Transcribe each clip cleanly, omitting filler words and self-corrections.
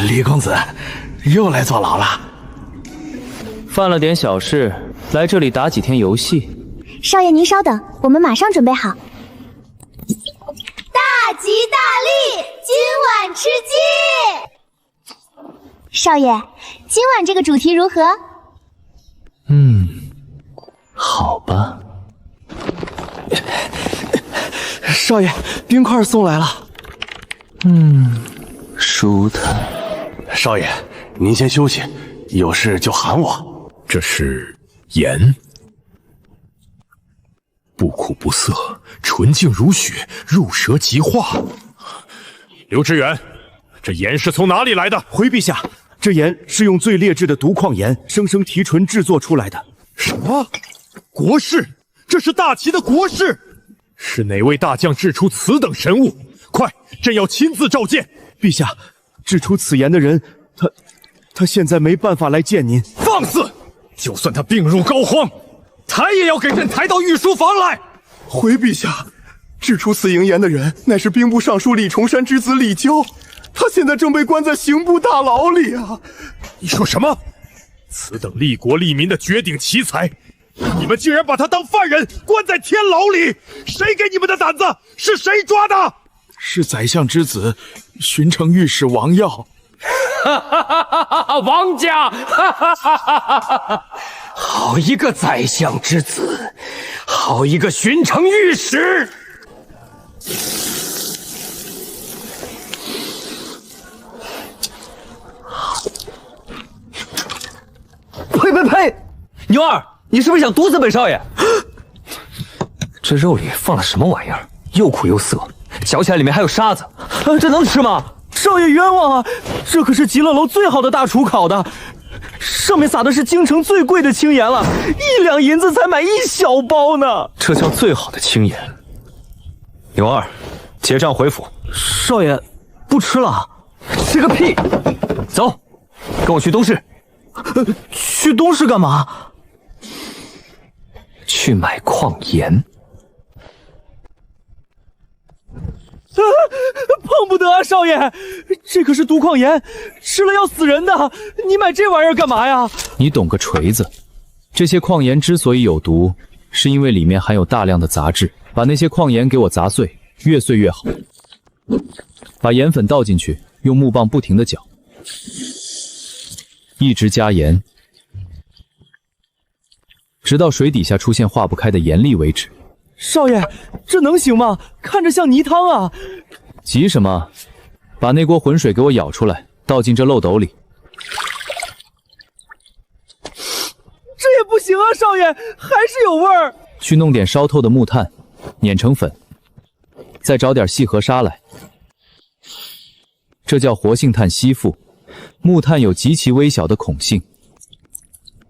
李公子又来坐牢了，犯了点小事，来这里打几天游戏。少爷您稍等，我们马上准备好。大吉大利，今晚吃鸡。少爷，今晚这个主题如何？好吧。少爷，冰块送来了。舒坦。少爷，您先休息，有事就喊我。这是盐，不苦不涩，纯净如雪，入舌即化。刘知远，这盐是从哪里来的？回陛下，这盐是用最劣质的毒矿盐生生提纯制作出来的。什么？国士？这是大齐的国士？是哪位大将制出此等神物？快，朕要亲自召见。陛下，制出此盐的人，他现在没办法来见您。放肆！就算他病入膏肓，抬也要给朕抬到御书房来。回陛下，制出此营盐的人乃是兵部尚书李重山之子李娇，他现在正被关在刑部大牢里啊！你说什么？此等利国利民的绝顶奇才，你们竟然把他当犯人关在天牢里？谁给你们的胆子？是谁抓的？是宰相之子，巡城御史王耀。王家，好一个宰相之子，好一个巡城御史！呸呸呸！牛二，你是不是想毒死本少爷？这肉里放了什么玩意儿？又苦又涩，嚼起来里面还有沙子，这能吃吗？少爷冤枉啊！这可是极乐楼最好的大厨烤的，上面撒的是京城最贵的青盐了，1两银子才买1小包呢。这叫最好的青盐。牛二，结账回府。少爷，不吃了。吃个屁！走，跟我去东市。去东市干嘛？去买矿盐。碰不得啊，少爷，这可是毒矿盐，吃了要死人的。你买这玩意儿干嘛呀？你懂个锤子！这些矿盐之所以有毒，是因为里面含有大量的杂质。把那些矿盐给我砸碎，越碎越好。把盐粉倒进去，用木棒不停地搅，一直加盐，直到水底下出现化不开的盐粒为止。少爷，这能行吗？看着像泥汤啊！急什么？把那锅浑水给我舀出来，倒进这漏斗里。这也不行啊，少爷，还是有味儿。去弄点烧透的木炭，碾成粉，再找点细河沙来。这叫活性炭吸附。木炭有极其微小的孔性，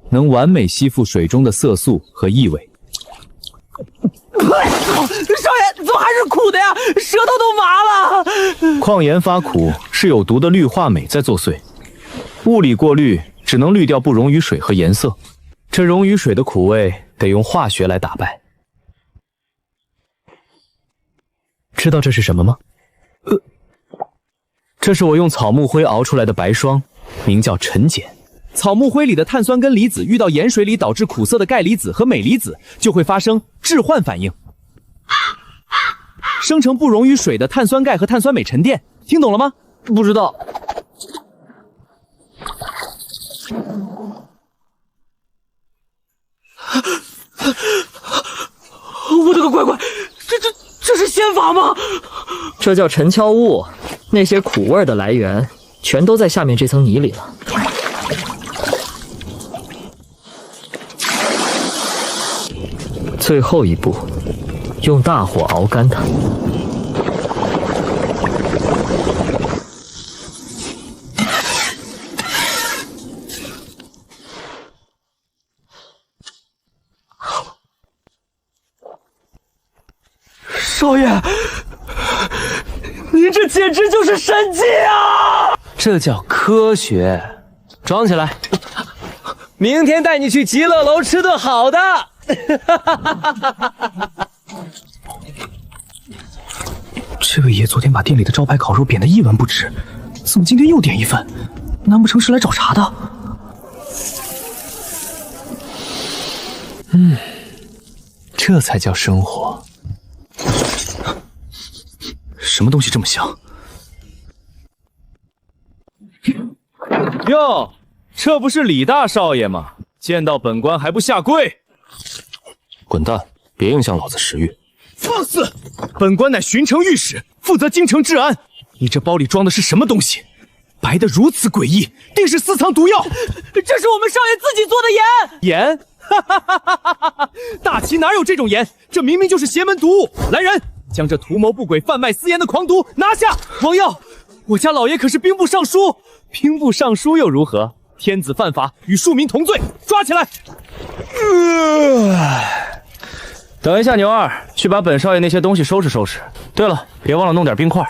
能完美吸附水中的色素和异味。少爷，怎么还是苦的呀？舌头都麻了。矿盐发苦是有毒的氯化镁在作祟，物理过滤只能滤掉不溶于水和颜色，这溶于水的苦味得用化学来打败。知道这是什么吗？这是我用草木灰熬出来的白霜，名叫陈碱。草木灰里的碳酸根离子遇到盐水里导致苦涩的钙离子和镁离子，就会发生置换反应，生成不溶于水的碳酸钙和碳酸镁沉淀。听懂了吗？不知道。我的个乖乖，这是仙法吗？这叫沉荞物，那些苦味的来源全都在下面这层泥里了。最后一步，用大火熬干它。少爷，您这简直就是神迹啊！这叫科学。装起来，明天带你去极乐楼吃顿好的。这位爷昨天把店里的招牌烤肉贬得一文不值，怎么今天又点一份？难不成是来找茬的？这才叫生活。什么东西这么香？哟，这不是李大少爷吗？见到本官还不下跪？滚蛋！别影响老子食欲。放肆！本官乃巡城御史，负责京城治安。你这包里装的是什么东西？白得如此诡异，定是私藏毒药。这是我们少爷自己做的盐。盐？大齐哪有这种盐？这明明就是邪门毒物！来人，将这图谋不轨、贩卖私盐的狂徒拿下！王耀，我家老爷可是兵部尚书，兵部尚书又如何？天子犯法，与庶民同罪，抓起来！等一下，牛二，去把本少爷那些东西收拾收拾。对了，别忘了弄点冰块。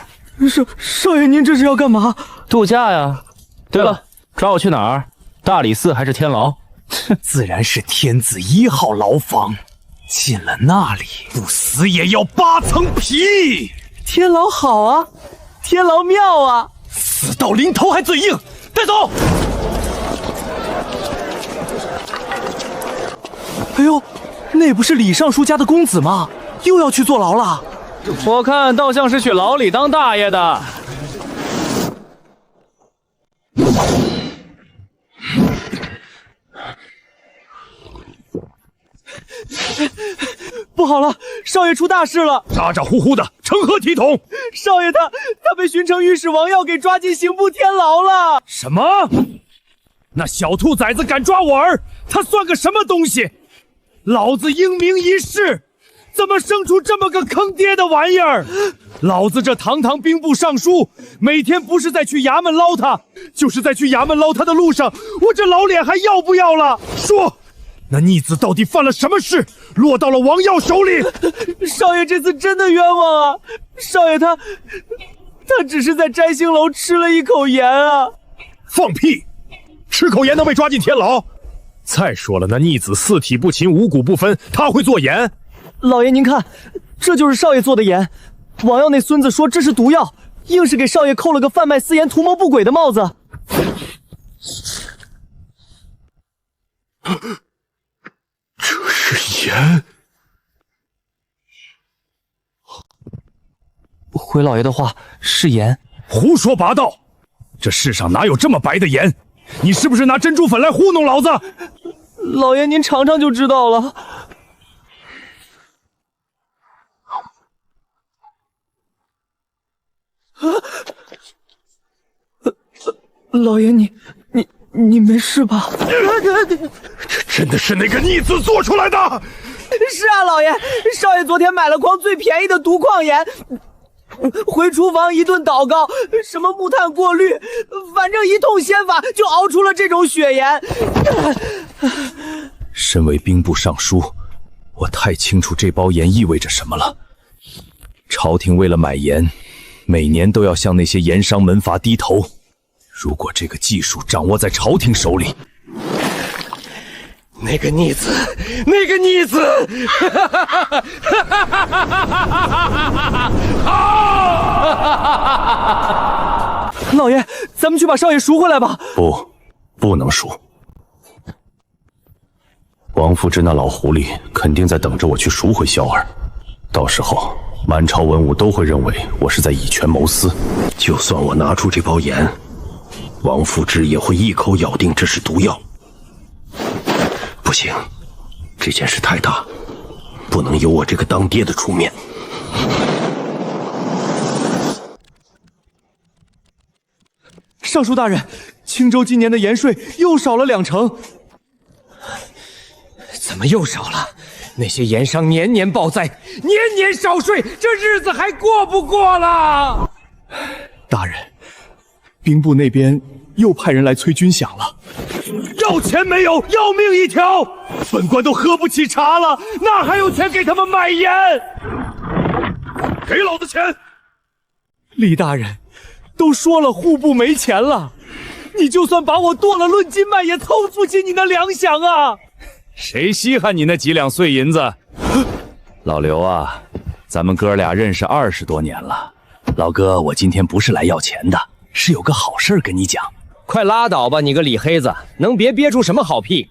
少爷，您这是要干嘛？度假呀。对了，抓我去哪儿？大理寺还是天牢？自然是天子1号牢房。进了那里，不死也要8层皮。天牢好啊，天牢妙啊，死到临头还嘴硬，带走。哎呦，那不是李尚书家的公子吗？又要去坐牢了？我看倒像是去牢里当大爷的。不好了，少爷出大事了！咋咋呼呼的，成何体统？少爷他被巡城御史王耀给抓进刑部天牢了！什么？那小兔崽子敢抓我儿，他算个什么东西？老子英明一世，怎么生出这么个坑爹的玩意儿？老子这堂堂兵部尚书，每天不是在去衙门捞他，就是在去衙门捞他的路上，我这老脸还要不要了？说，那逆子到底犯了什么事，落到了王耀手里？少爷这次真的冤枉啊！少爷他只是在摘星楼吃了一口盐啊！放屁！吃口盐能被抓进天牢？再说了，那逆子四体不勤，五谷不分，他会做盐？老爷您看，这就是少爷做的盐。王耀那孙子说这是毒药，硬是给少爷扣了个贩卖私盐、图谋不轨的帽子。这是盐？回老爷的话，是盐。胡说八道！这世上哪有这么白的盐？你是不是拿珍珠粉来糊弄老子？老爷您尝尝就知道了。老爷你没事吧？这真的是那个逆子做出来的？是啊，老爷，少爷昨天买了筐最便宜的毒矿盐，回厨房一顿祷告，什么木炭过滤，反正一通仙法就熬出了这种血盐。身为兵部尚书，我太清楚这包盐意味着什么了。朝廷为了买盐，每年都要向那些盐商门阀低头。如果这个技术掌握在朝廷手里，那个逆子！老爷，咱们去把少爷赎回来吧。不能赎。王富之那老狐狸肯定在等着我去赎回萧儿，到时候满朝文武都会认为我是在以权谋私。就算我拿出这包盐，王富之也会一口咬定这是毒药。不行，这件事太大，不能由我这个当爹的出面。尚书大人，青州今年的盐税又少了2成。怎么又少了？那些盐商年年报灾，年年少税，这日子还过不过了？大人，兵部那边又派人来催军饷了。要钱没有，要命一条！本官都喝不起茶了，哪还有钱给他们买盐？给老子钱！李大人，都说了户部没钱了，你就算把我剁了论斤卖，也凑不起你那粮饷啊！谁稀罕你那几两碎银子？老刘啊，咱们哥俩认识20多年了，老哥，我今天不是来要钱的，是有个好事跟你讲。快拉倒吧，你个李黑子，能别憋出什么好屁？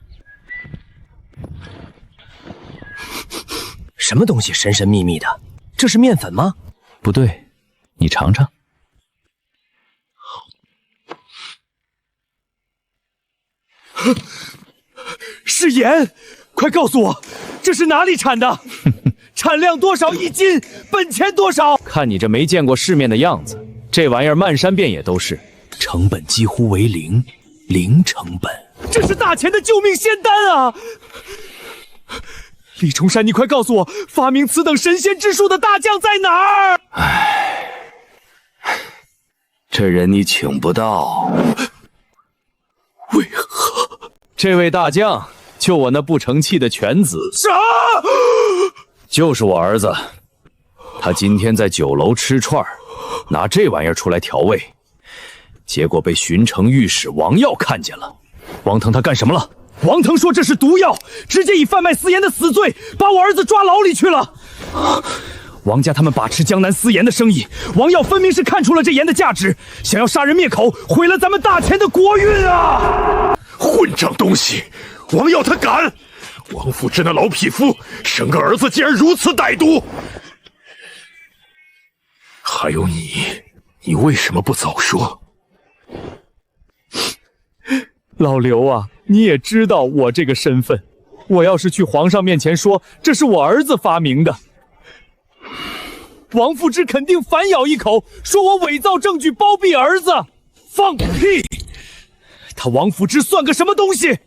什么东西神神秘秘的？这是面粉吗？不对，你尝尝。是盐，快告诉我，这是哪里产的？产量多少一斤？本钱多少？看你这没见过世面的样子，这玩意儿漫山遍野都是，成本几乎为零，零成本。这是大钱的救命仙丹啊！李重山，你快告诉我，发明此等神仙之术的大将在哪儿？唉，这人你请不到。为何？这位大将，就我那不成器的犬子。啥？就是我儿子，他今天在酒楼吃串儿，拿这玩意儿出来调味，结果被巡城御史王耀看见了。王腾他干什么了？王腾说这是毒药，直接以贩卖私盐的死罪把我儿子抓牢里去了。王家他们把持江南私盐的生意，王耀分明是看出了这盐的价值，想要杀人灭口，毁了咱们大钱的国运啊！混账东西，王耀他敢！王府之那老匹夫，生个儿子竟然如此歹毒！还有你为什么不早说？老刘啊，你也知道我这个身份，我要是去皇上面前说这是我儿子发明的，王富之肯定反咬一口，说我伪造证据包庇儿子。放屁！他王富之算个什么东西？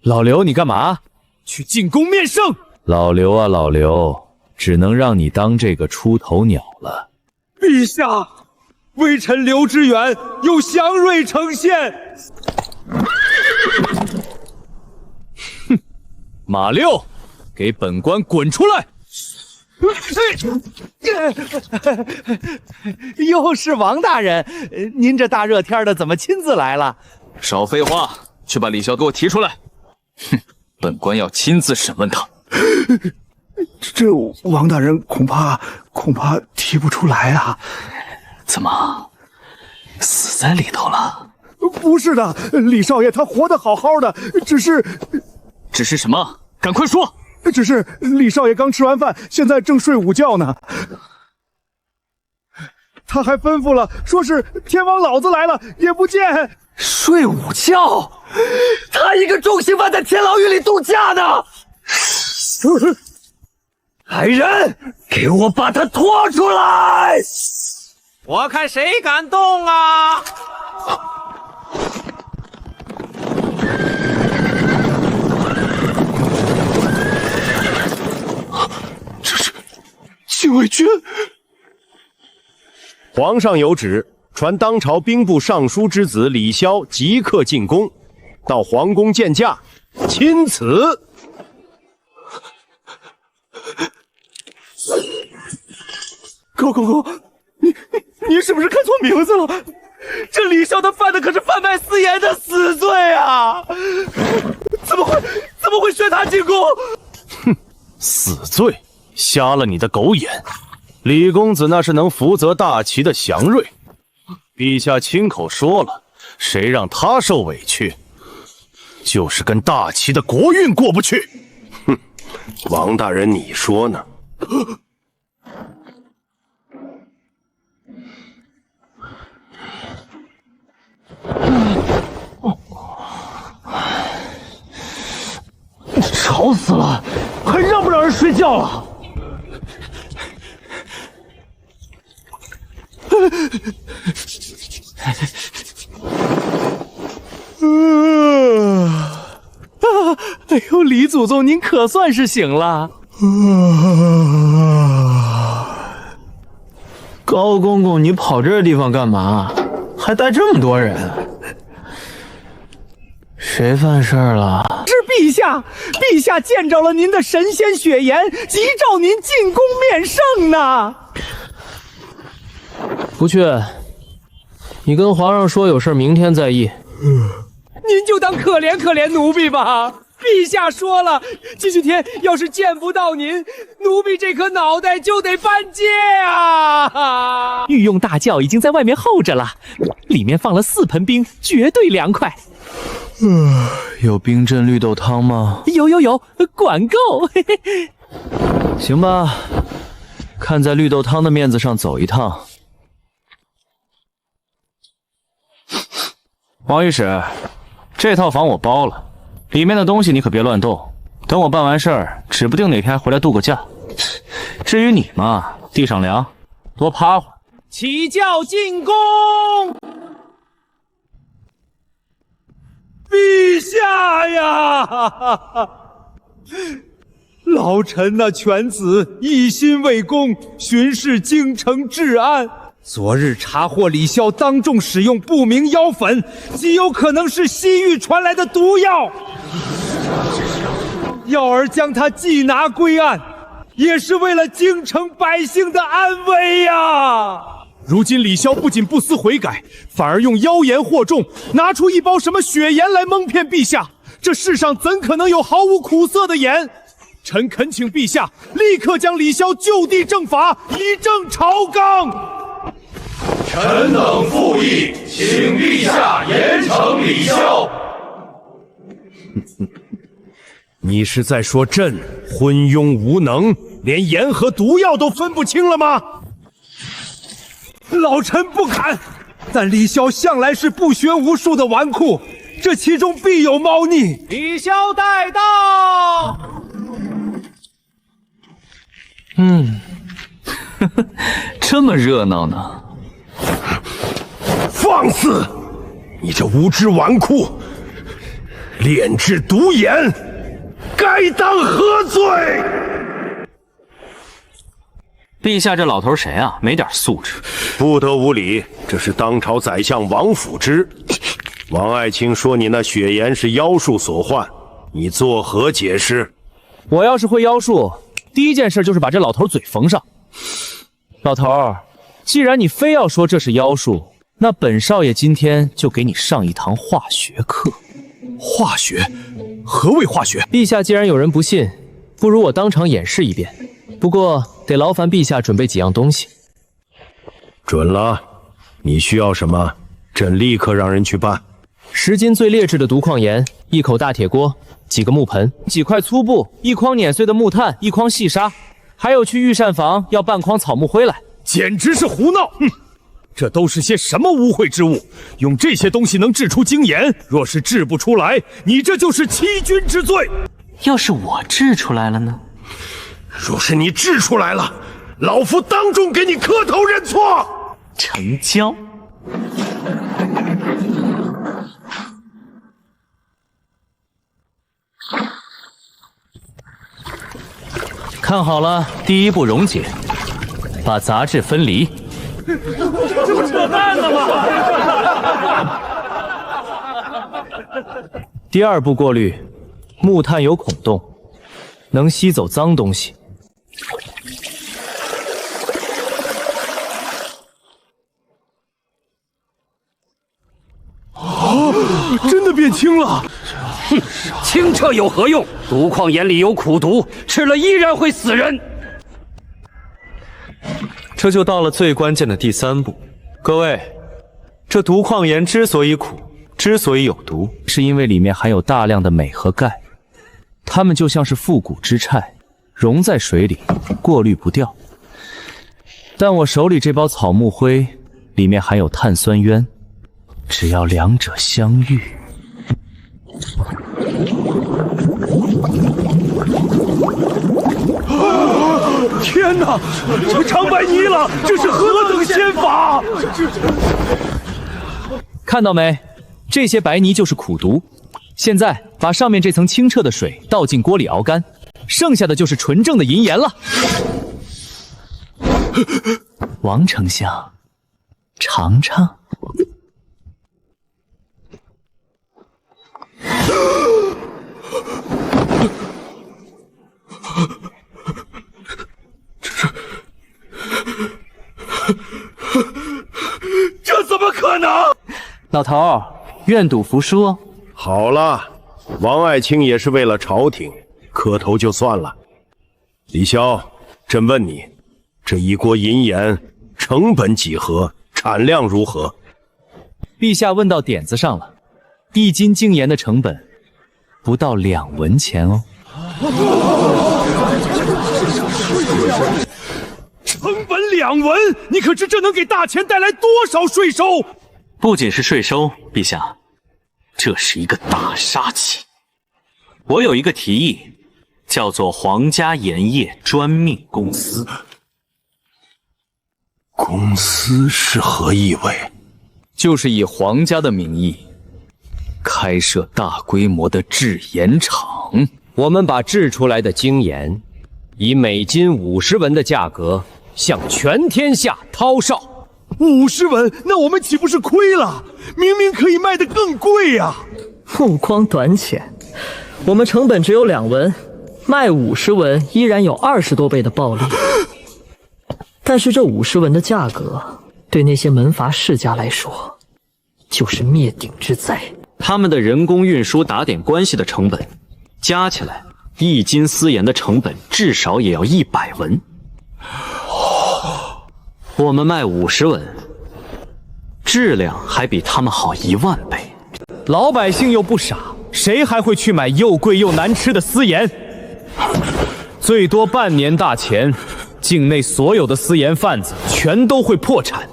老刘，你干嘛？去进宫面圣。老刘啊，老刘，只能让你当这个出头鸟了。陛下，微臣刘知远有祥瑞呈现。哼，马六，给本官滚出来！又是王大人，您这大热天的怎么亲自来了？少废话，去把李潇给我提出来。哼，本官要亲自审问他。这王大人恐怕提不出来啊。怎么死在里头了？不是的，李少爷他活得好好的，只是什么？赶快说！只是李少爷刚吃完饭，现在正睡午觉呢。他还吩咐了，说是天王老子来了也不见。睡午觉？他一个重刑犯在天牢狱里度假呢！来人，给我把他拖出来！我看谁敢动啊！这是禁卫军。皇上有旨，传当朝兵部尚书之子李潇即刻进宫，到皇宫见驾，钦此。高公公，你是不是看错名字了？这李潇他犯的可是贩卖私盐的死罪啊！怎么会选他进宫？哼，死罪，瞎了你的狗眼！李公子那是能福泽大齐的祥瑞，陛下亲口说了，谁让他受委屈，就是跟大齐的国运过不去。哼，王大人你说呢？吵死了，还让不让人睡觉了？哎呦，李祖宗，您可算是醒了。高公公，你跑这地方干嘛？还带这么多人？谁犯事儿了？是陛下，陛下见着了您的神仙血颜，急召您进宫面圣呢。不去，你跟皇上说有事明天再议。您就当可怜可怜奴婢吧。陛下说了，继续天要是见不到您，奴婢这颗脑袋就得半戒啊！御用大轿已经在外面候着了，里面放了4盆冰，绝对凉快。有冰镇绿豆汤吗？有，管够。嘿嘿。行吧，看在绿豆汤的面子上走一趟。王御史，这套房我包了，里面的东西你可别乱动。等我办完事儿，指不定哪天还回来度个假。至于你嘛，地上凉，多趴会儿。起轿进宫。陛下呀！老臣那犬子一心为公，巡视京城治安。昨日查获李潇当众使用不明药粉，极有可能是西域传来的毒药。要儿将他缉拿归案，也是为了京城百姓的安危呀！如今李潇不仅不思悔改，反而用妖言惑众，拿出一包什么血盐来蒙骗陛下。这世上怎可能有毫无苦涩的盐？臣恳请陛下立刻将李潇就地正法，以正朝纲。臣等附议，请陛下严惩李潇。你是在说朕昏庸无能，连盐和毒药都分不清了吗？老臣不敢，但李潇向来是不学无术的纨绔，这其中必有猫腻。李潇带到。这么热闹呢？放肆！你这无知纨绔，炼制毒盐，该当何罪？陛下，这老头谁啊？没点素质！不得无礼，这是当朝宰相王辅之。王爱卿说你那血盐是妖术所患，你作何解释？我要是会妖术，第一件事就是把这老头嘴缝上。老头，既然你非要说这是妖术，那本少爷今天就给你上一堂化学课。化学？何谓化学？陛下既然有人不信，不如我当场演示一遍。不过得劳烦陛下准备几样东西。准了，你需要什么？朕立刻让人去办。10斤最劣质的毒矿盐，1口大铁锅，几个木盆，几块粗布，1筐碾碎的木炭，1筐细沙，还有去御膳房要半筐草木灰来。简直是胡闹！这都是些什么污秽之物？用这些东西能制出精盐？若是制不出来，你这就是欺君之罪。要是我制出来了呢？若是你制出来了，老夫当众给你磕头认错。成交。看好了，第一步溶解，把杂质分离。这不扯淡呢吗？第二步过滤，木炭有孔洞，能吸走脏东西。真的变轻了。清澈有何用？毒矿盐里有苦毒，吃了依然会死人。这就到了最关键的第3步。各位，这毒矿盐之所以苦，之所以有毒，是因为里面含有大量的镁和钙，它们就像是复古之菜，溶在水里，过滤不掉。但我手里这包草木灰，里面含有碳酸鸢，只要两者相遇。天哪，长白泥了！这是何等仙法！看到没？这些白泥就是苦毒。现在把上面这层清澈的水倒进锅里熬干，剩下的就是纯正的银盐了。王丞相，尝尝。这怎么可能？老头，愿赌服输哦。好了，王爱卿也是为了朝廷，磕头就算了。李潇，朕问你，这一锅银盐成本几何？产量如何？陛下问到点子上了，1斤精盐的成本不到2文钱哦。成本2文，你可知这能给大钱带来多少税收？不仅是税收，陛下，这是一个大杀器。我有一个提议，叫做皇家盐业专命公司。公司是何意味？就是以皇家的名义开设大规模的制盐厂。我们把制出来的精盐，以每斤50文的价格向全天下掏售。50文，那我们岂不是亏了？明明可以卖得更贵呀！目光短浅，我们成本只有2文，卖50文依然有20多倍的暴利。但是这50文的价格，对那些门阀世家来说，就是灭顶之灾。他们的人工运输打点关系的成本，加起来1斤私盐的成本至少也要100文。我们卖50文，质量还比他们好10000倍。老百姓又不傻，谁还会去买又贵又难吃的私盐？最多半年大钱，境内所有的私盐贩子全都会破产，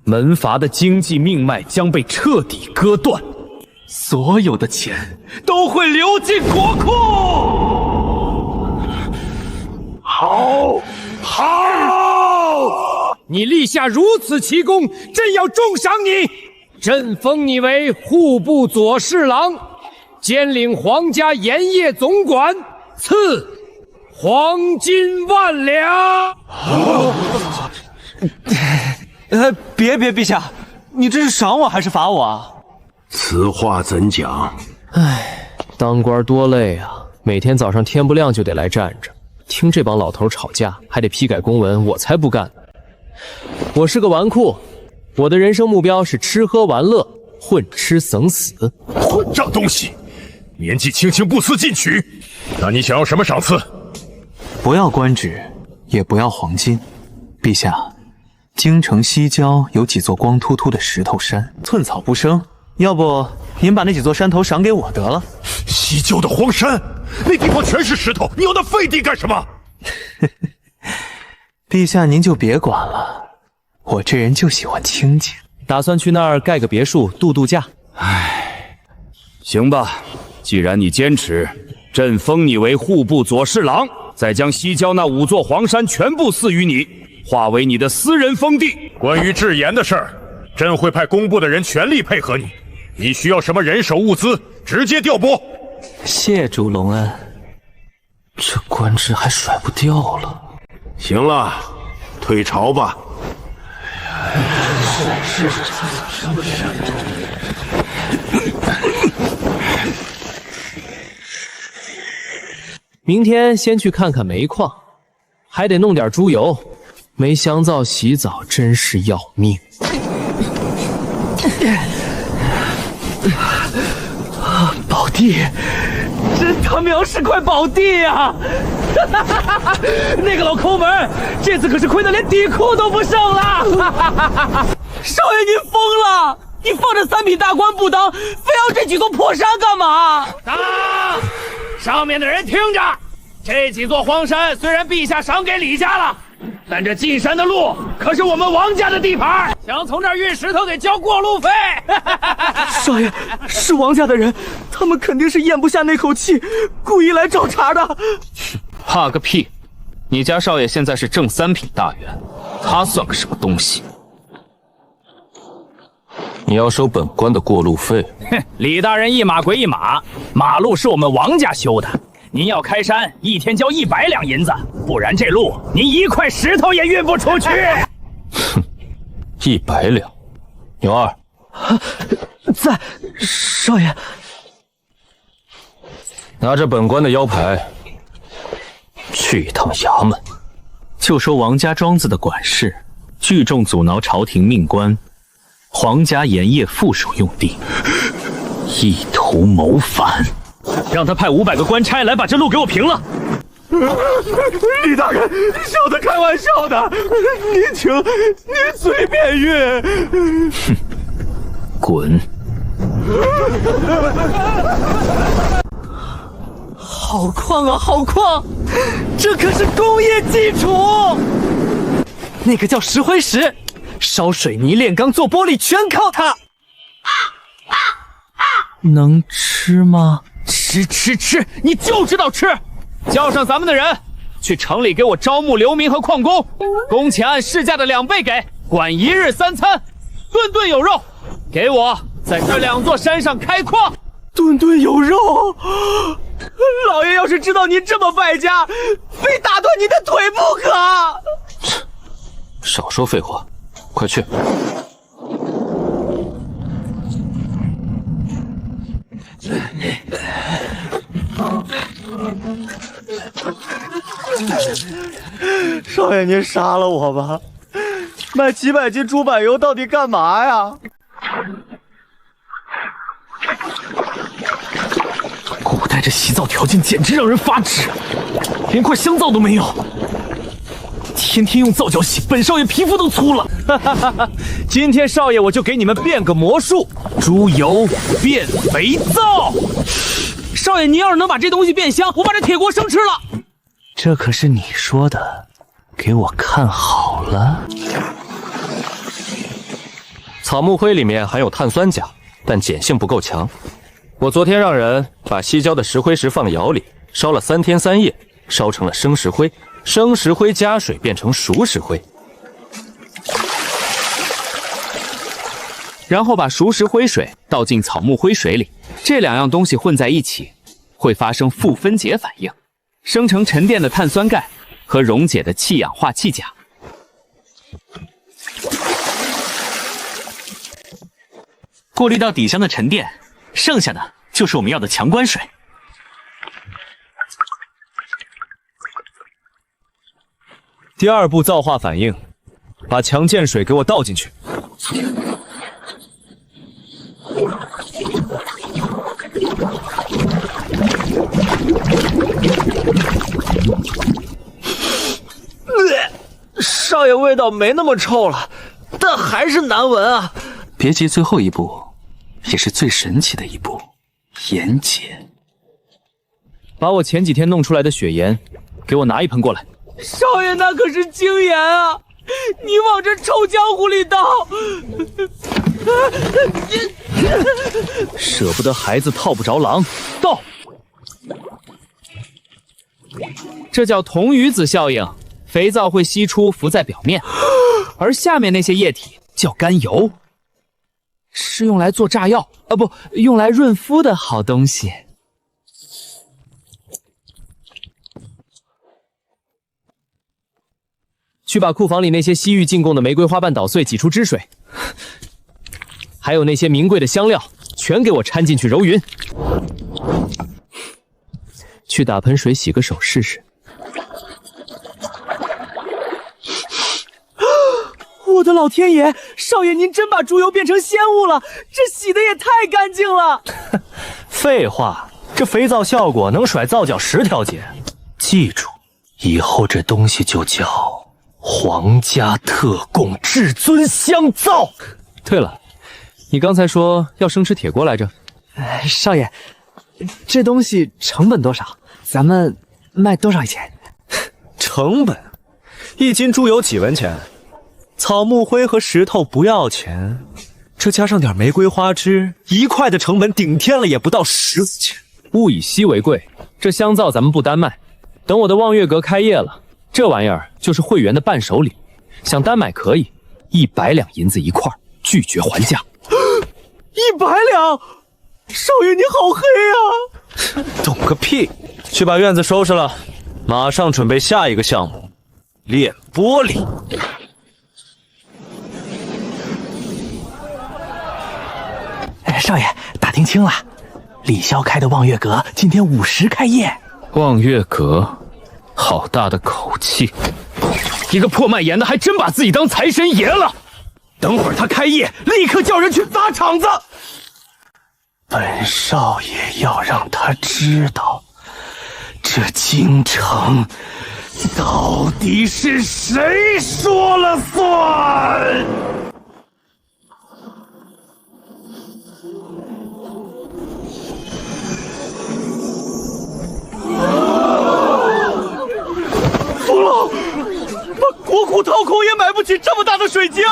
门阀的经济命脉将被彻底割断，所有的钱都会流进国库。好，你立下如此奇功，朕要重赏你。朕封你为户部左侍郎，兼领皇家盐业总管，赐黄金10000两。别，陛下，你这是赏我还是罚我啊？此话怎讲？唉，当官多累啊！每天早上天不亮就得来站着，听这帮老头吵架，还得批改公文，我才不干。我是个纨绔，我的人生目标是吃喝玩乐，混吃等死。混账东西！年纪轻轻不思进取，那你想要什么赏赐？不要官职，也不要黄金。陛下，京城西郊有几座光秃秃的石头山，寸草不生。要不您把那几座山头赏给我得了？西郊的荒山，那地方全是石头，你要那废地干什么？陛下您就别管了，我这人就喜欢清静。打算去那儿盖个别墅度假。唉，行吧，既然你坚持，朕封你为户部左侍郎，再将西郊那5座黄山全部赐予你，化为你的私人封地。关于制盐的事儿，朕会派工部的人全力配合你。你需要什么人手物资，直接调拨。谢主隆恩，这官职还甩不掉了。行了，退朝吧。明天先去看看煤矿，还得弄点猪油。没香皂洗澡真是要命。宝地，真他喵是块宝地呀！那个老抠门，这次可是亏得连底裤都不剩了！少爷您疯了！你放着3品大官不当，非要这几座破山干嘛？上面的人听着，这几座荒山虽然陛下赏给李家了，但这进山的路可是我们王家的地盘，想从这儿运石头得交过路费。少爷，是王家的人，他们肯定是咽不下那口气，故意来找茬的。怕个屁！你家少爷现在是正3品大员，他算个什么东西？你要收本官的过路费。哼，李大人一码归一码，马路是我们王家修的，您要开山，一天交100两银子，不然这路您一块石头也运不出去。哼，100两。牛二，在，少爷。拿着本官的腰牌，去一趟衙门。就说王家庄子的管事聚众阻挠朝廷命官皇家盐业附属用地，意图谋反。让他派500个官差来把这路给我平了。李大人，小的开玩笑的，您随便运。哼，滚！好矿啊，好矿！这可是工业基础。那个叫石灰石，烧水泥、炼钢、做玻璃，全靠它。能吃吗？吃，你就知道吃！叫上咱们的人，去城里给我招募流民和矿工，工钱按市价的2倍给，管1日3餐，顿顿有肉。给我在这2座山上开矿，顿顿有肉。老爷要是知道您这么败家，非打断您的腿不可。少说废话，快去！少爷，您杀了我吧！卖几百斤猪柏油到底干嘛呀？古代这洗澡条件简直让人发指，连块香皂都没有，天天用皂角洗，本少爷皮肤都粗了。今天少爷我就给你们变个魔术，猪油变肥皂。少爷，您要是能把这东西变香，我把这铁锅生吃了。这可是你说的，给我看好了。草木灰里面含有碳酸钾，但碱性不够强。我昨天让人把西郊的石灰石放窑里烧了3天3夜，烧成了生石灰，生石灰加水变成熟石灰，然后把熟石灰水倒进草木灰水里，这2样东西混在一起，会发生负分解反应，生成沉淀的碳酸钙和溶解的气氧化气钾。过滤到底箱的沉淀，剩下的就是我们要的强关水。第2步皂化反应，把强键水给我倒进去。少爷，味道没那么臭了，但还是难闻啊！别急，最后一步也是最神奇的一步，盐解。把我前几天弄出来的血盐，给我拿1盆过来。少爷，那可是精盐啊！你往这臭浆糊里倒，舍不得孩子套不着狼，倒。这叫铜离子效应，肥皂会析出浮在表面，而下面那些液体叫甘油，是用来做炸药啊，不，用来润肤的好东西。去把库房里那些西域进贡的玫瑰花瓣捣碎，挤出汁水，还有那些名贵的香料，全给我掺进去揉匀。去打盆水洗个手试试。我的老天爷，少爷您真把猪油变成仙物了，这洗的也太干净了。废话，这肥皂效果能甩皂角10条街。记住，以后这东西就叫皇家特供至尊香皂。对了，你刚才说要生吃铁锅来着？少爷，这东西成本多少？咱们卖多少钱？成本，1斤猪油几文钱，草木灰和石头不要钱，这加上点玫瑰花枝，1块的成本顶天了也不到10文钱。物以稀为贵，这香皂咱们不单卖，等我的望月阁开业了，这玩意儿就是会员的伴手礼，想单买可以，100两银子1块，拒绝还价。100两，少爷你好黑啊！懂个屁！去把院子收拾了，马上准备下一个项目，炼玻璃。少爷，打听清了，李潇开的望月阁今天午时开业。望月阁，好大的口气！一个破卖盐的还真把自己当财神爷了。等会儿他开业，立刻叫人去砸场子。本少爷要让他知道，这京城到底是谁说了算。疯了！国库掏空也买不起这么大的水晶。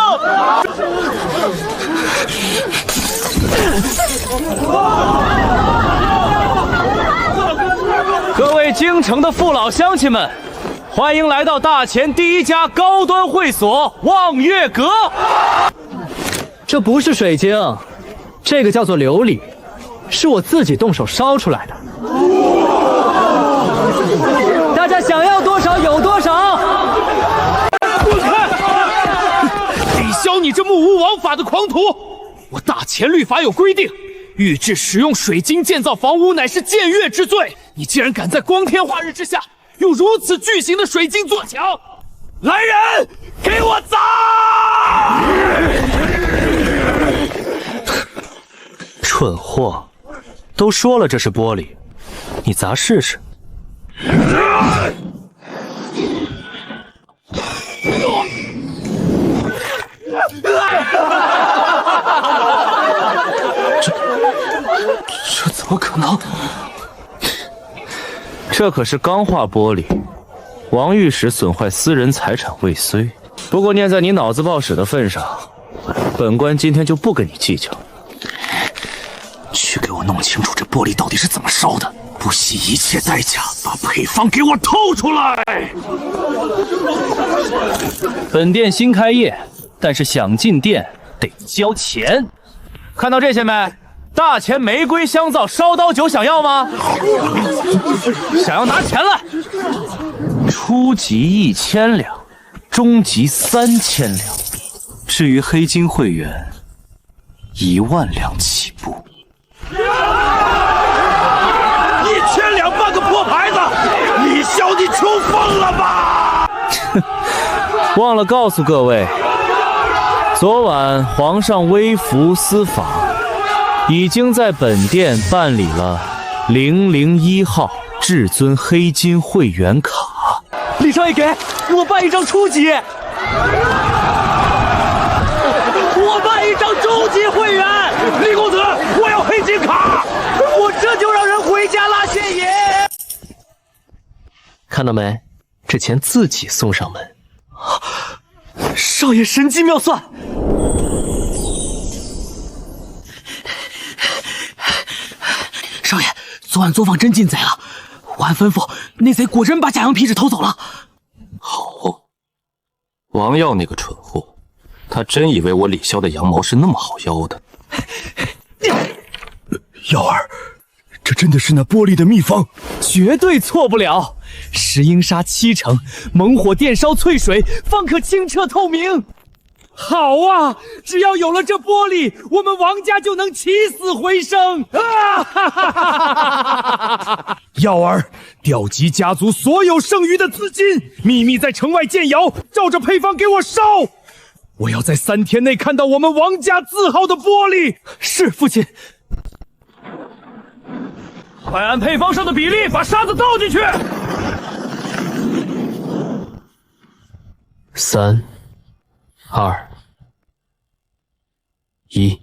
各位京城的父老乡亲们，欢迎来到大前第一家高端会所望月阁。这不是水晶，这个叫做琉璃，是我自己动手烧出来的。大家想要多少有多少。滚开！李潇，你这目无王法的狂徒！我大前律法有规定，欲制使用水晶建造房屋乃是僭越之罪。你竟然敢在光天化日之下用如此巨型的水晶做墙！来人，给我砸！蠢货，都说了这是玻璃，你砸试试。这怎么可能？这可是钢化玻璃，王御史损坏私人财产未遂。不过念在你脑子爆屎的份上，本官今天就不跟你计较。去给我弄清楚这玻璃到底是怎么烧的，不惜一切代价把配方给我透出来。本店新开业，但是想进店得交钱。看到这些没？大钱玫瑰香皂烧刀酒想要吗？想要拿钱来。初级1000两，中级3000两，至于黑金会员，1万两起步。1000两半个破牌子，李潇，你抽疯了吧？忘了告诉各位，昨晚皇上微服私访，已经在本店办理了001号至尊黑金会员卡。李少爷，给我办一张初级，我办一张中级会员。李公子，我要黑金卡，我这就让人回家拉谢爷。看到没？这钱自己送上门。少爷神机妙算。少爷，昨晚作坊真进贼了，我按吩咐，那贼果真把假羊皮纸偷走了。好，王耀那个蠢货，他真以为我李潇的羊毛是那么好薅的。耀儿，这真的是那玻璃的秘方？绝对错不了。石英砂70%，猛火电烧淬水，方可清澈透明。好啊！只要有了这玻璃，我们王家就能起死回生！啊哈哈哈哈！耀儿，调集家族所有剩余的资金，秘密在城外建窑，照着配方给我烧。我要在3天内看到我们王家字号的玻璃。是，父亲。快按配方上的比例把沙子倒进去。3、2、1。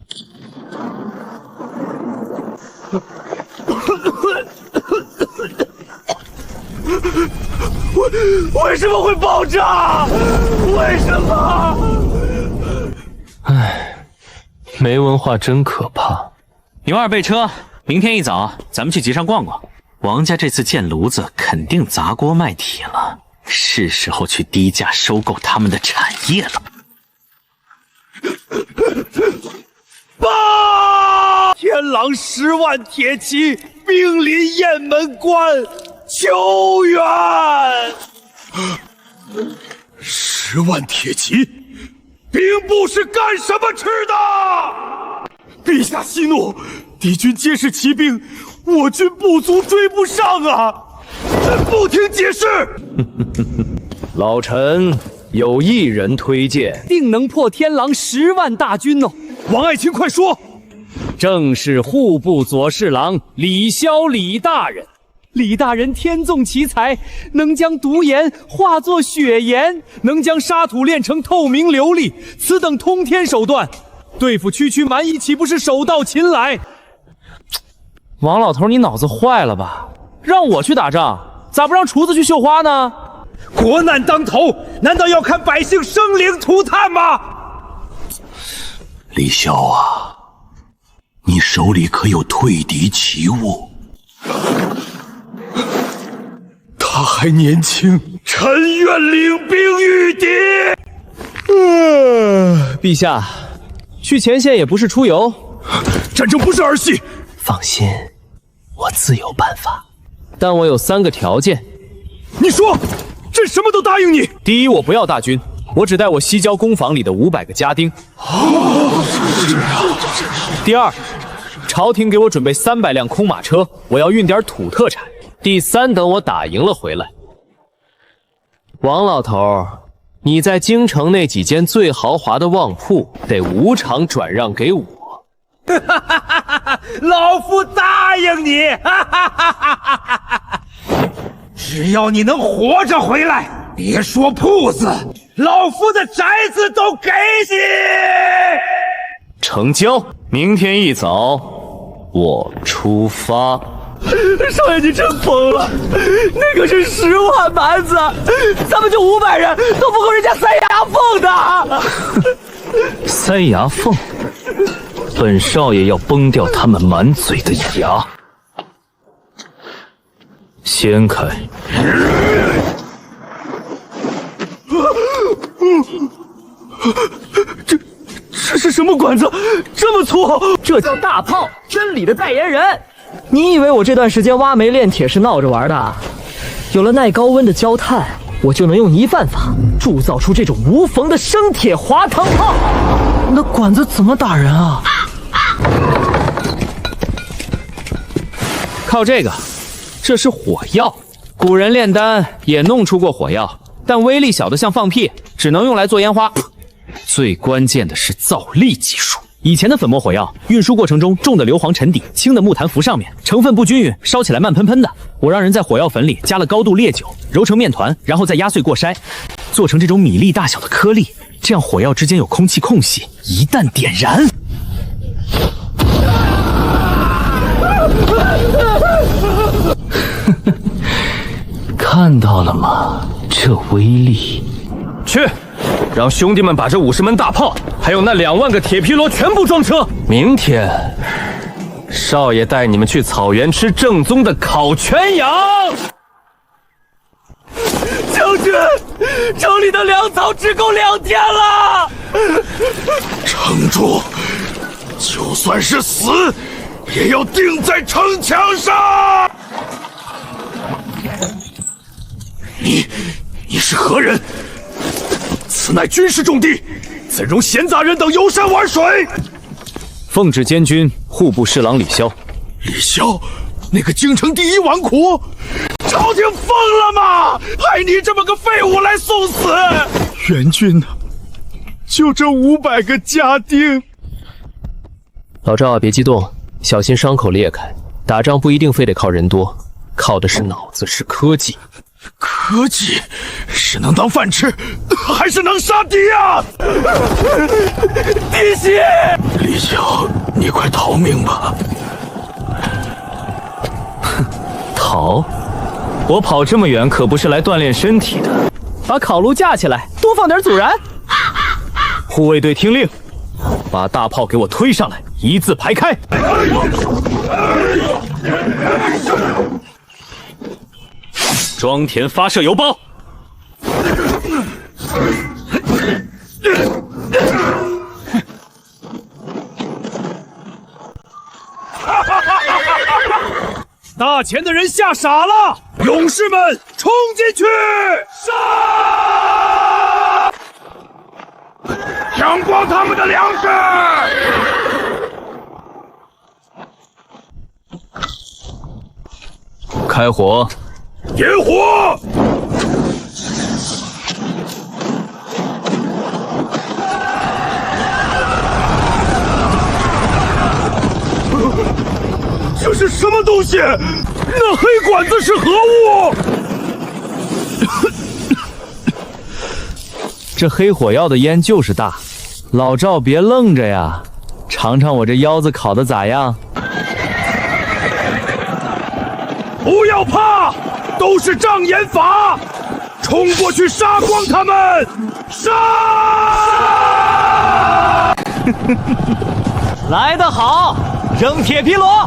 为什么会爆炸？为什么？唉，没文化真可怕。牛二备车，明天一早咱们去集上逛逛。王家这次建炉子肯定砸锅卖铁了，是时候去低价收购他们的产业了。报！天狼10万铁骑兵临雁门关，求援！10万铁骑，兵部是干什么吃的？陛下息怒，敌军皆是骑兵，我军不足追不上啊！不听解释。老臣有一人推荐，定能破天狼10万大军哦。王爱卿，快说！正是户部左侍郎李萧李大人。李大人天纵奇才，能将毒盐化作血盐，能将沙土炼成透明琉璃，此等通天手段，对付区区蛮夷岂不是手到擒来？王老头，你脑子坏了吧？让我去打仗，咋不让厨子去绣花呢？国难当头，难道要看百姓生灵涂炭吗？李萧啊，你手里可有退敌奇物？他还年轻，臣愿领兵御敌。陛下，去前线也不是出游，战争不是儿戏。放心，我自有办法。但我有3个条件。你说，朕什么都答应你。第一，我不要大军，我只带我西郊工坊里的500个家丁。第二，朝廷给我准备300辆空马车，我要运点土特产。第三，等我打赢了回来。王老头，你在京城那几间最豪华的旺铺得无偿转让给我。老夫答应你。只要你能活着回来，别说铺子，老夫的宅子都给你。成交，明天一早我出发。少爷，你真疯了！那可是10万蛮子，咱们就500人都不够人家塞牙缝的。塞牙缝，本少爷要崩掉他们满嘴的牙。掀开。这是什么管子？这么粗！这叫大炮，真理的代言人。你以为我这段时间挖煤炼铁是闹着玩的？有了耐高温的焦炭，我就能用泥办法铸造出这种无缝的生铁滑膛炮。那管子怎么打人啊？靠这个，这是火药。古人炼丹也弄出过火药，但威力小的像放屁，只能用来做烟花。最关键的是造粒技术。以前的粉末火药，运输过程中重的硫磺沉底，轻的木檀浮上面，成分不均匀，烧起来慢喷喷的。我让人在火药粉里加了高度烈酒，揉成面团，然后再压碎过筛，做成这种米粒大小的颗粒，这样火药之间有空气空隙，一旦点燃，看到了吗？这威力！去，让兄弟们把这50门大炮，还有那2万个铁皮螺全部装车。明天，少爷带你们去草原吃正宗的烤全羊。将军，城里的粮草只够2天了。撑住，就算是死，也要钉在城墙上。你是何人？此乃军事重地，怎容闲杂人等游山玩水？奉旨监军户部侍郎李萧。李萧，那个京城第1纨绔，朝廷疯了吗？派你这么个废物来送死！援军呢？就这500个家丁。老赵啊，别激动，小心伤口裂开。打仗不一定非得靠人多，靠的是脑子，是科技。科技是能当饭吃，还是能杀敌啊？弟媳，李萧，你快逃命吧！逃？我跑这么远可不是来锻炼身体的。把烤炉架起来，多放点孜然。护卫队听令，把大炮给我推上来，一字排开。装填发射邮包。大前的人吓傻了，勇士们冲进去！杀！抢光他们的粮食！开火！点火！是什么东西？那黑管子是何物？这黑火药的烟就是大，老赵别愣着呀，尝尝我这腰子烤的咋样？不要怕，都是障眼法，冲过去杀光他们！杀！来得好，扔铁皮螺！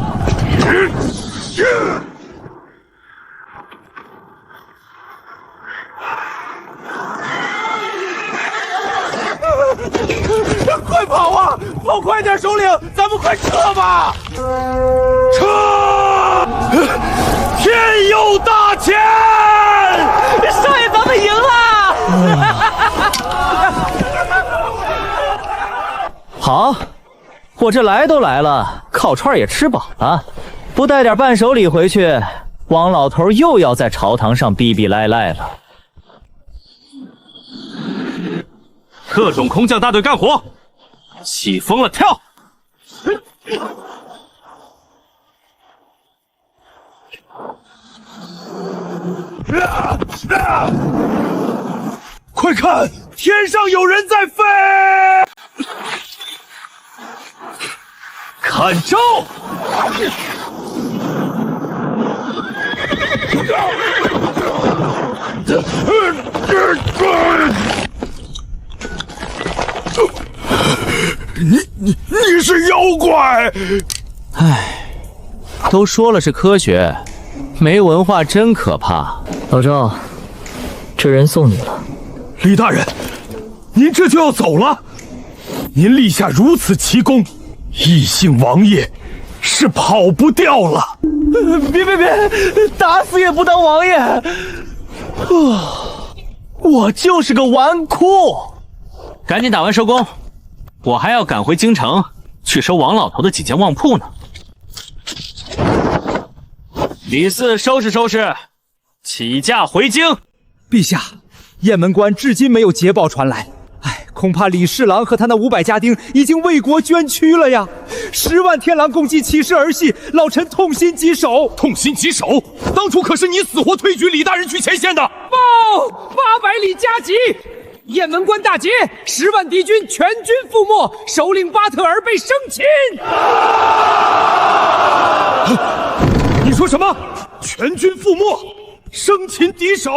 快跑啊！跑快点，首领，咱们快撤吧！撤！天佑大钱！少爷，咱们赢了！好，我这来都来了，烤串也吃饱了，不带点伴手礼回去，王老头又要在朝堂上逼逼赖赖了。特种空降大队干活，起风了跳！快看，天上有人在飞！看招！你是妖怪！唉，都说了是科学，没文化真可怕。老赵，这人送你了。李大人，您这就要走了？您立下如此奇功，异姓王爷是跑不掉了。别，打死也不当王爷！我就是个纨绔。赶紧打完收工，我还要赶回京城去收王老头的几间旺铺呢。李四收拾收拾，起驾回京。陛下，雁门关至今没有捷报传来。恐怕李侍郎和他那500家丁已经为国捐躯了呀！10万天狼共计起事儿戏，老臣痛心疾首。痛心疾首？当初可是你死活推举李大人去前线的。报！800里加急！雁门关大捷，10万敌军全军覆没，首领巴特尔被生擒。你说什么？全军覆没，生擒敌手？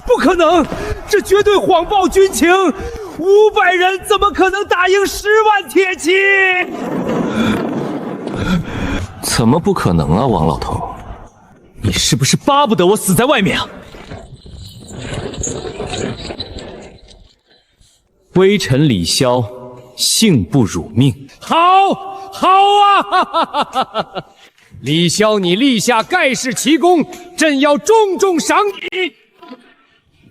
不可能，这绝对谎报军情。500人怎么可能打赢10万铁骑？怎么不可能啊，王老头？你是不是巴不得我死在外面啊？微臣李潇，幸不辱命。好啊！李潇，你立下盖世奇功，朕要重重赏你。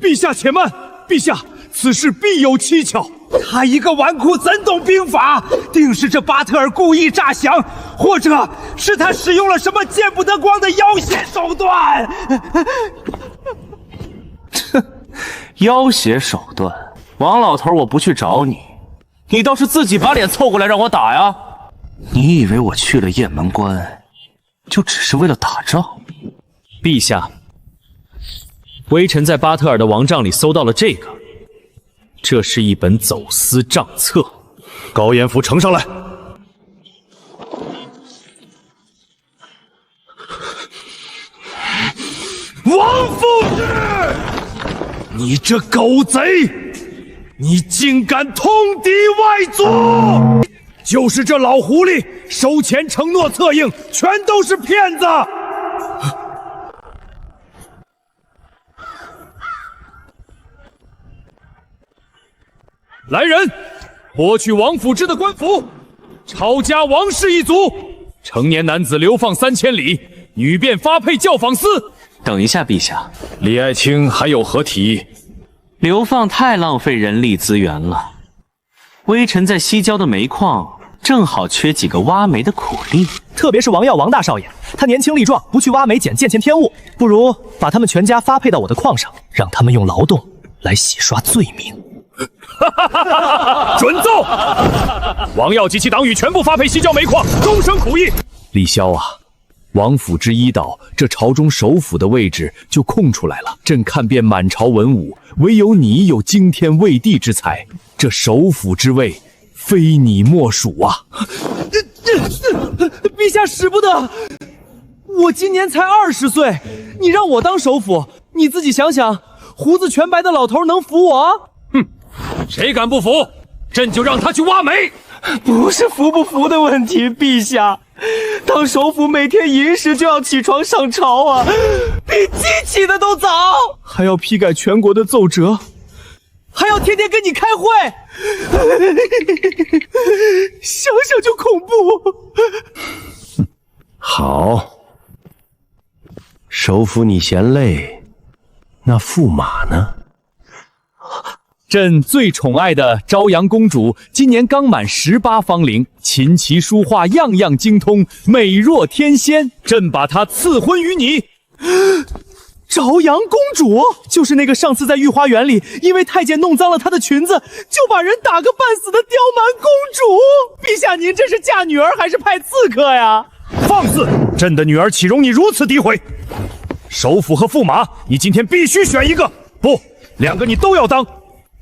陛下且慢，陛下，此事必有蹊跷。他一个纨绔怎懂兵法？定是这巴特尔故意诈降，或者是他使用了什么见不得光的要挟手段。要挟手段？王老头，我不去找你，你倒是自己把脸凑过来让我打呀！你以为我去了雁门关，就只是为了打仗？陛下，微臣在巴特尔的王帐里搜到了这个，这是一本走私账册。高彦甫呈上来。王府士，你这狗贼！你竟敢通敌外族！就是这老狐狸收钱承诺策应，全都是骗子！来人，剥去王府之的官服，抄家王氏一族，成年男子流放3000里，女便发配教坊司。等一下，陛下，李爱卿还有何提议？流放太浪费人力资源了。微臣在西郊的煤矿正好缺几个挖煤的苦力，特别是王耀王大少爷，他年轻力壮，不去挖煤捡见钱天物，不如把他们全家发配到我的矿上，让他们用劳动来洗刷罪名。准奏！王耀及其党羽全部发配西郊煤矿，终生苦役。李潇啊，王府之一岛，这朝中首辅的位置就空出来了。朕看遍满朝文武，唯有你有惊天畏地之才，这首辅之位，非你莫属啊！陛下使不得，我今年才20岁，你让我当首辅，你自己想想，胡子全白的老头能服我？哼，谁敢不服，朕就让他去挖煤。不是服不服的问题，陛下，当首辅每天寅时就要起床上朝啊，比鸡起的都早，还要批改全国的奏折，还要天天跟你开会，想想就恐怖。好，首辅你嫌累，那驸马呢？朕最宠爱的朝阳公主今年刚满18芳龄，琴棋书画样样精通，美若天仙。朕把她赐婚于你。朝阳公主就是那个上次在御花园里，因为太监弄脏了她的裙子，就把人打个半死的刁蛮公主。陛下，您这是嫁女儿还是派刺客呀？放肆！朕的女儿岂容你如此诋毁？首辅和驸马，你今天必须选一个，不，2个你都要当。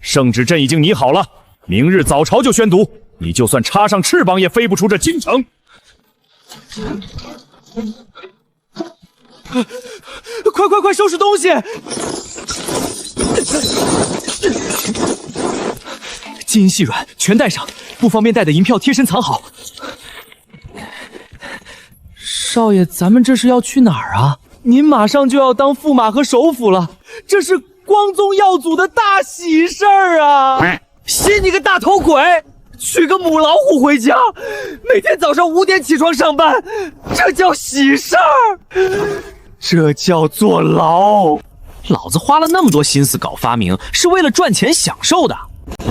圣旨朕已经拟好了，明日早朝就宣读，你就算插上翅膀也飞不出这京城。快收拾东西！金银细软全带上，不方便带的银票贴身藏好。少爷，咱们这是要去哪儿啊？您马上就要当驸马和首辅了，这是光宗耀祖的大喜事儿啊！信你个大头鬼！娶个母老虎回家，每天早上5点起床上班，这叫喜事儿？这叫坐牢！老子花了那么多心思搞发明，是为了赚钱享受的，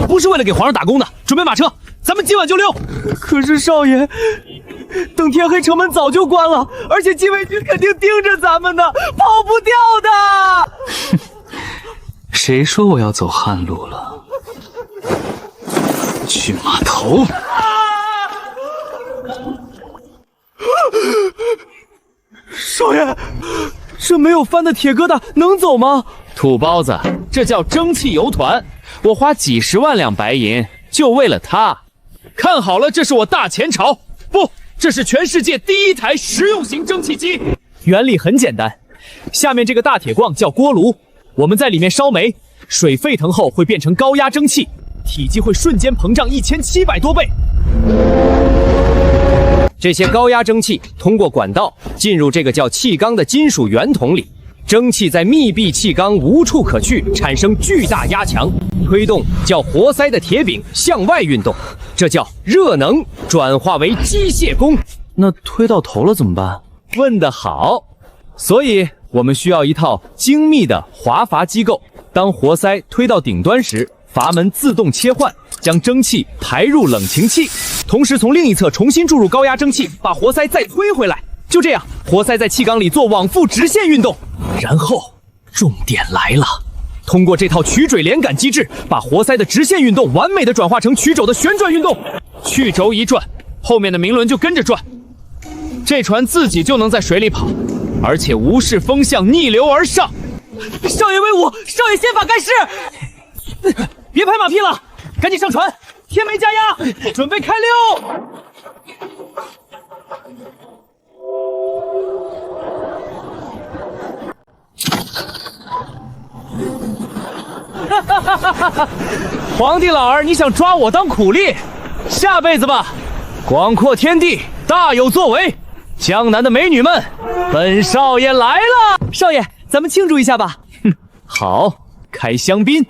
不是为了给皇上打工的。准备马车，咱们今晚就溜。可是少爷，等天黑城门早就关了，而且禁卫军肯定盯着咱们呢，跑不掉的。谁说我要走旱路了？去码头！少爷，这没有翻的铁疙瘩能走吗？土包子，这叫蒸汽游团，我花几10万两白银就为了它。看好了，这是我大前朝，不，这是全世界第1台实用型蒸汽机。原理很简单，下面这个大铁罐叫锅炉，我们在里面烧煤，水沸腾后会变成高压蒸汽，体积会瞬间膨胀1700多倍。这些高压蒸汽通过管道进入这个叫气缸的金属圆筒里，蒸汽在密闭气缸无处可去，产生巨大压强，推动叫活塞的铁柄向外运动，这叫热能转化为机械功。那推到头了怎么办？问得好，所以我们需要一套精密的滑阀机构。当活塞推到顶端时，阀门自动切换，将蒸汽排入冷凝器，同时从另一侧重新注入高压蒸汽，把活塞再推回来。就这样，活塞在气缸里做往复直线运动。然后，重点来了，通过这套曲轴连杆机制，把活塞的直线运动完美的转化成曲轴的旋转运动。去轴一转，后面的鸣轮就跟着转，这船自己就能在水里跑，而且无视风向逆流而上。少爷威武，少爷先法盖世！别拍马屁了，赶紧上船！天没加压，准备开溜！皇帝老儿，你想抓我当苦力？下辈子吧！广阔天地，大有作为。江南的美女们，本少爷来了！少爷，咱们庆祝一下吧。好，开香槟。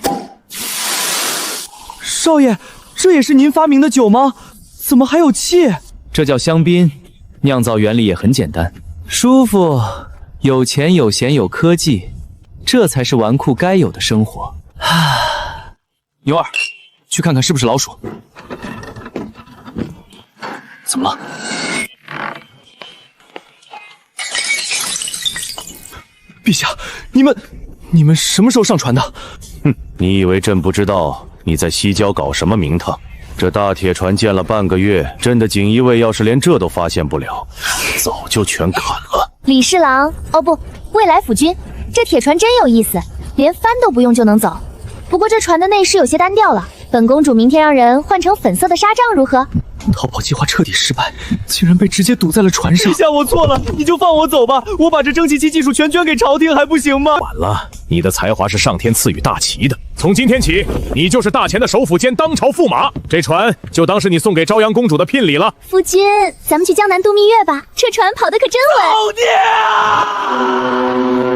少爷，这也是您发明的酒吗？怎么还有气？这叫香槟，酿造原理也很简单，舒服，有钱有闲有科技，这才是纨绔该有的生活。牛儿，去看看是不是老鼠。怎么了？陛下，你们什么时候上船的？哼，你以为朕不知道你在西郊搞什么名堂？这大铁船建了半个月，朕的锦衣卫要是连这都发现不了，早就全砍了。李侍郎，哦不，未来府君，这铁船真有意思，连帆都不用就能走。不过这船的内饰有些单调了，本公主明天让人换成粉色的纱帐如何？逃跑计划彻底失败，竟然被直接堵在了船上。陛下，我错了，你就放我走吧，我把这蒸汽机技术全捐给朝廷还不行吗？晚了，你的才华是上天赐予大齐的，从今天起，你就是大前的首辅兼当朝驸马。这船就当是你送给朝阳公主的聘礼了。夫君，咱们去江南度蜜月吧，这船跑得可真稳。老爹啊！